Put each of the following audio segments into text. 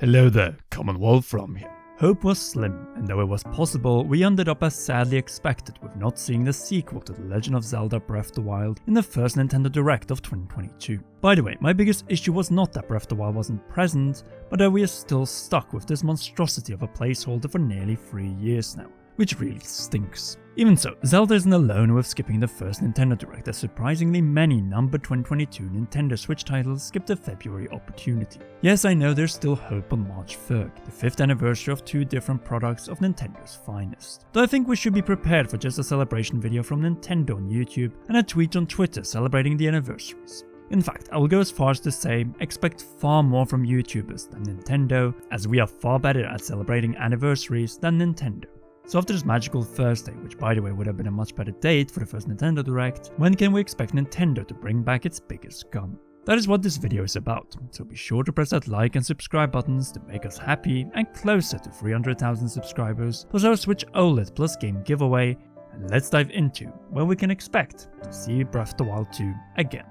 Hello there, Commonwealth from here. Hope was slim, and though it was possible, we ended up as sadly expected with not seeing the sequel to The Legend of Zelda Breath of the Wild in the first Nintendo Direct of 2022. By the way, my biggest issue was not that Breath of the Wild wasn't present, but that we are still stuck with this monstrosity of a placeholder for nearly 3 years now, which really stinks. Even so, Zelda isn't alone with skipping the first Nintendo Direct, as surprisingly many numbered 2022 Nintendo Switch titles skipped the February opportunity. Yes, I know there's still hope on March 3rd, the 5th anniversary of two different products of Nintendo's finest. Though I think we should be prepared for just a celebration video from Nintendo on YouTube and a tweet on Twitter celebrating the anniversaries. In fact, I will go as far as to say, expect far more from YouTubers than Nintendo, as we are far better at celebrating anniversaries than Nintendo. So after this magical Thursday, which by the way would have been a much better date for the first Nintendo Direct, when can we expect Nintendo to bring back its biggest gun? That is what this video is about, so be sure to press that like and subscribe buttons to make us happy and closer to 300,000 subscribers, plus our Switch OLED plus game giveaway, and let's dive into where we can expect to see Breath of the Wild 2 again.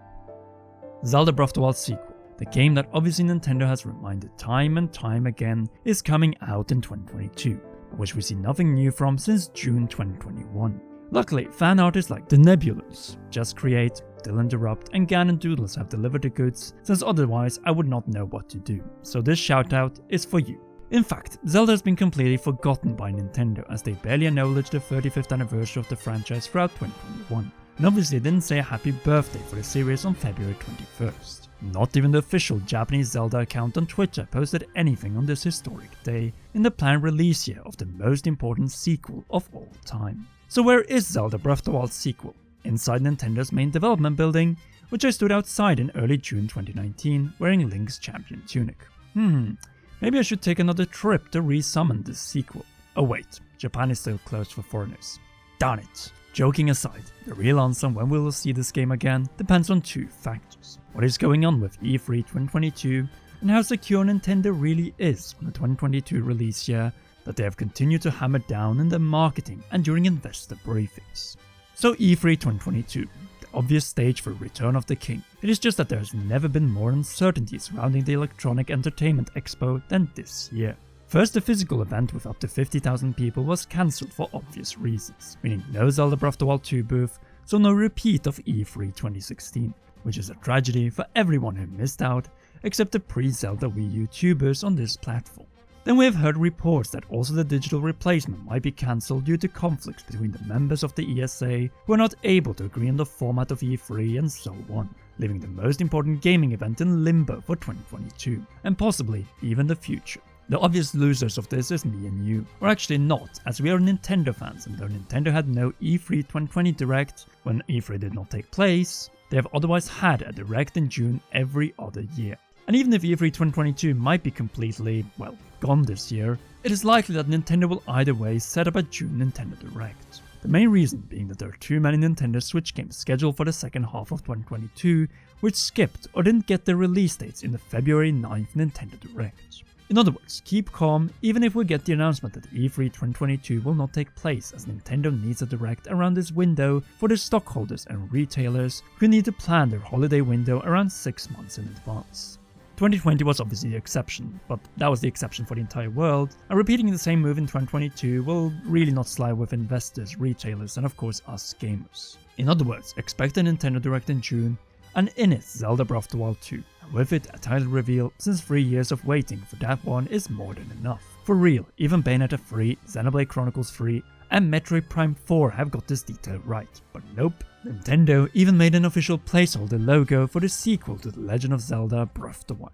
Zelda Breath of the Wild sequel, the game that obviously Nintendo has reminded time and time again is coming out in 2022. Which we see nothing new from since June 2021. Luckily, fan artists like The Nebulous, Just Create, Dylan Derupt and Ganondoodles have delivered the goods, since otherwise I would not know what to do, so this shoutout is for you. In fact, Zelda has been completely forgotten by Nintendo, as they barely acknowledged the 35th anniversary of the franchise throughout 2021, and obviously didn't say a happy birthday for the series on February 21st. Not even the official Japanese Zelda account on Twitter posted anything on this historic day in the planned release year of the most important sequel of all time. So where is Zelda Breath of the Wild sequel? Inside Nintendo's main development building, which I stood outside in early June 2019 wearing Link's champion tunic. Maybe I should take another trip to re-summon this sequel. Oh wait, Japan is still closed for foreigners. Darn it. Joking aside, the real answer on when we will see this game again depends on two factors. What is going on with E3 2022 and how secure Nintendo really is on the 2022 release year that they have continued to hammer down in their marketing and during investor briefings. So E3 2022, the obvious stage for Return of the King. It is just that there has never been more uncertainty surrounding the Electronic Entertainment Expo than this year. First, the physical event with up to 50,000 people was cancelled for obvious reasons, meaning no Zelda Breath of the Wild 2 booth, so no repeat of E3 2016, which is a tragedy for everyone who missed out, except the pre-Zelda Wii U tubers on this platform. Then we have heard reports that also the digital replacement might be cancelled due to conflicts between the members of the ESA who are not able to agree on the format of E3 and so on, leaving the most important gaming event in limbo for 2022, and possibly even the future. The obvious losers of this is me and you, or actually not, as we are Nintendo fans, and though Nintendo had no E3 2020 Direct when E3 did not take place, they have otherwise had a Direct in June every other year. And even if E3 2022 might be completely, well, gone this year, it is likely that Nintendo will either way set up a June Nintendo Direct. The main reason being that there are too many Nintendo Switch games scheduled for the second half of 2022, which skipped or didn't get their release dates in the February 9th Nintendo Direct. In other words, keep calm even if we get the announcement that E3 2022 will not take place, as Nintendo needs a Direct around this window for the stockholders and retailers who need to plan their holiday window around 6 months in advance. 2020 was obviously the exception, but that was the exception for the entire world, and repeating the same move in 2022 will really not slide with investors, retailers and of course us gamers. In other words, expect a Nintendo Direct in June, and in it Zelda Breath of the Wild 2, and with it a title reveal, since 3 years of waiting for that one is more than enough. For real, even Bayonetta 3, Xenoblade Chronicles 3 and Metroid Prime 4 have got this detail right, but nope. Nintendo even made an official placeholder logo for the sequel to The Legend of Zelda Breath of the Wild.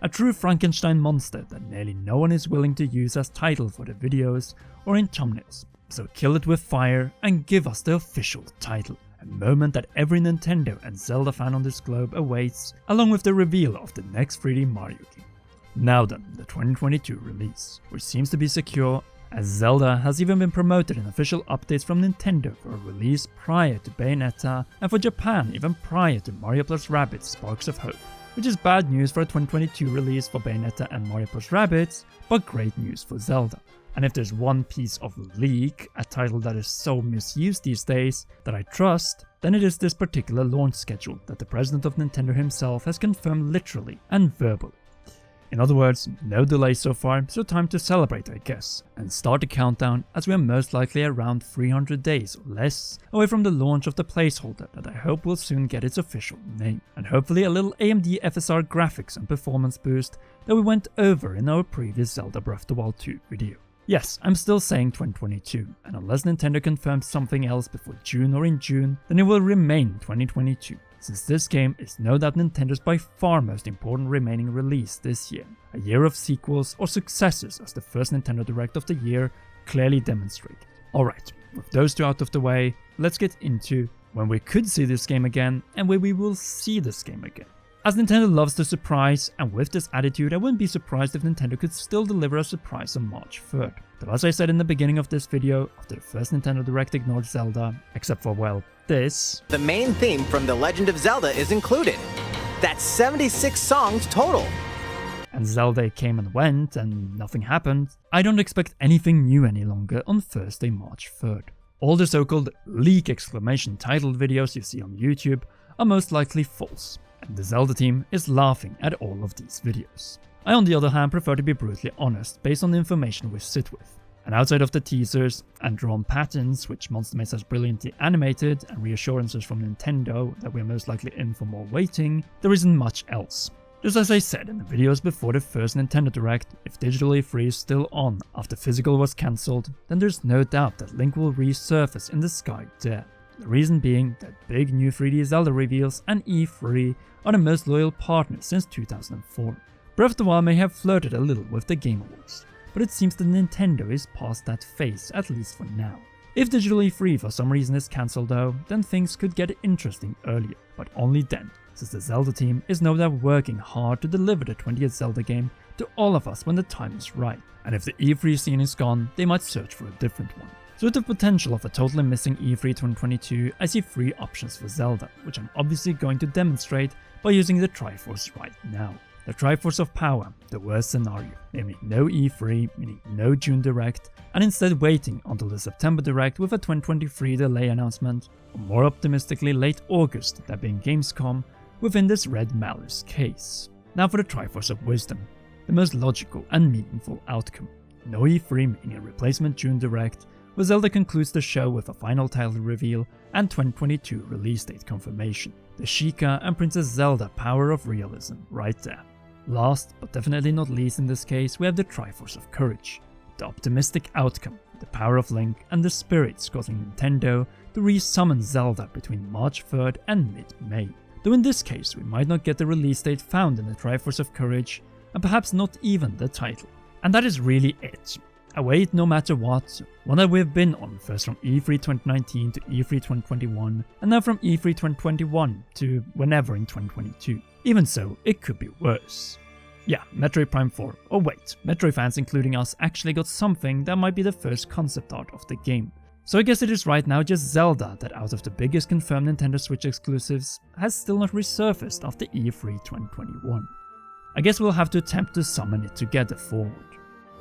A true Frankenstein monster that nearly no one is willing to use as title for the videos or in thumbnails. So kill it with fire and give us the official title. A moment that every Nintendo and Zelda fan on this globe awaits, along with the reveal of the next 3D Mario game. Now then, the 2022 release, which seems to be secure, as Zelda has even been promoted in official updates from Nintendo for a release prior to Bayonetta, and for Japan even prior to Mario + Rabbids Sparks of Hope, which is bad news for a 2022 release for Bayonetta and Mario + Rabbids, but great news for Zelda. And if there's one piece of leak, a title that is so misused these days, that I trust, then it is this particular launch schedule that the president of Nintendo himself has confirmed literally and verbally. In other words, no delay so far, so time to celebrate I guess, and start the countdown as we are most likely around 300 days or less away from the launch of the placeholder that I hope will soon get its official name, and hopefully a little AMD FSR graphics and performance boost that we went over in our previous Zelda Breath of the Wild 2 video. Yes, I'm still saying 2022, and unless Nintendo confirms something else before June or in June, then it will remain 2022, since this game is no doubt Nintendo's by far most important remaining release this year. A year of sequels or successors, as the first Nintendo Direct of the year clearly demonstrated. Alright, with those two out of the way, let's get into when we could see this game again and where we will see this game again. As Nintendo loves to surprise, and with this attitude I wouldn't be surprised if Nintendo could still deliver a surprise on March 3rd. But as I said in the beginning of this video, after the first Nintendo Direct ignored Zelda, except for, well, this. The main theme from The Legend of Zelda is included. That's 76 songs total. And Zelda came and went and nothing happened. I don't expect anything new any longer on Thursday, March 3rd. All the so-called leak exclamation titled videos you see on YouTube are most likely false. And the Zelda team is laughing at all of these videos. I on the other hand prefer to be brutally honest based on the information we sit with. And outside of the teasers and drawn patterns, which Monster Maze has brilliantly animated, and reassurances from Nintendo that we are most likely in for more waiting, there isn't much else. Just as I said in the videos before the first Nintendo Direct, if digitally free is still on after physical was cancelled, then there's no doubt that Link will resurface in the sky there. The reason being that big new 3D Zelda reveals and E3 are the most loyal partners since 2004. Breath of the Wild may have flirted a little with the Game Awards, but it seems that Nintendo is past that phase, at least for now. If digitally free for some reason is cancelled though, then things could get interesting earlier, but only then, since the Zelda team is no doubt working hard to deliver the 20th Zelda game to all of us when the time is right, and if the E3 scene is gone, they might search for a different one. So with the potential of a totally missing E3 2022, I see three options for Zelda, which I'm obviously going to demonstrate by using the Triforce right now. The Triforce of Power, the worst scenario, namely no E3, meaning no June Direct, and instead waiting until the September Direct with a 2023 delay announcement, or more optimistically late August, that being Gamescom, within this Red Malice case. Now for the Triforce of Wisdom, the most logical and meaningful outcome. No E3 meaning a replacement June Direct, where Zelda concludes the show with a final title reveal and 2022 release date confirmation. The Sheikah and Princess Zelda power of realism right there. Last, but definitely not least in this case, we have the Triforce of Courage. The optimistic outcome, the power of Link and the spirits causing Nintendo to re-summon Zelda between March 3rd and mid-May. Though in this case we might not get the release date found in the Triforce of Courage, and perhaps not even the title. And that is really it. A wait no matter what, one that we've been on first from E3 2019 to E3 2021, and now from E3 2021 to whenever in 2022. Even so, it could be worse. Yeah, Metroid Prime 4, or wait, Metroid fans including us actually got something that might be the first concept art of the game. So I guess it is right now just Zelda that out of the biggest confirmed Nintendo Switch exclusives has still not resurfaced after E3 2021. I guess we'll have to attempt to summon it together forward.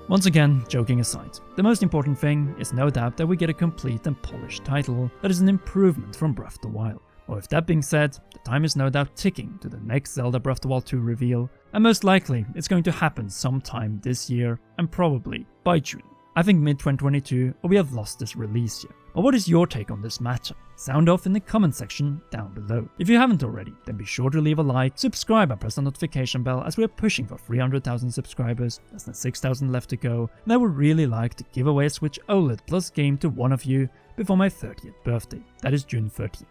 Once again, joking aside, the most important thing is no doubt that we get a complete and polished title that is an improvement from Breath of the Wild. Or with that being said, the time is no doubt ticking to the next Zelda Breath of the Wild 2 reveal, and most likely it's going to happen sometime this year and probably by June. I think mid-2022 or we have lost this release year. But what is your take on this matter? Sound off in the comment section down below. If you haven't already, then be sure to leave a like, subscribe and press the notification bell as we are pushing for 300,000 subscribers, less than 6,000 left to go, and I would really like to give away a Switch OLED plus game to one of you before my 30th birthday, that is June 30th.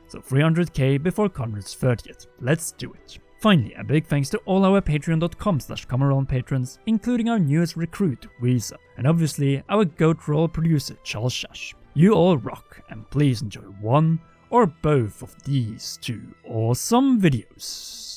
So 300k before Conrad's 30th, let's do it. Finally, a big thanks to all our patreon.com/ComeAround patrons, including our newest recruit, Weezer, and obviously our GOAT Roll producer, Charles Shash. You all rock, and please enjoy one or both of these two awesome videos.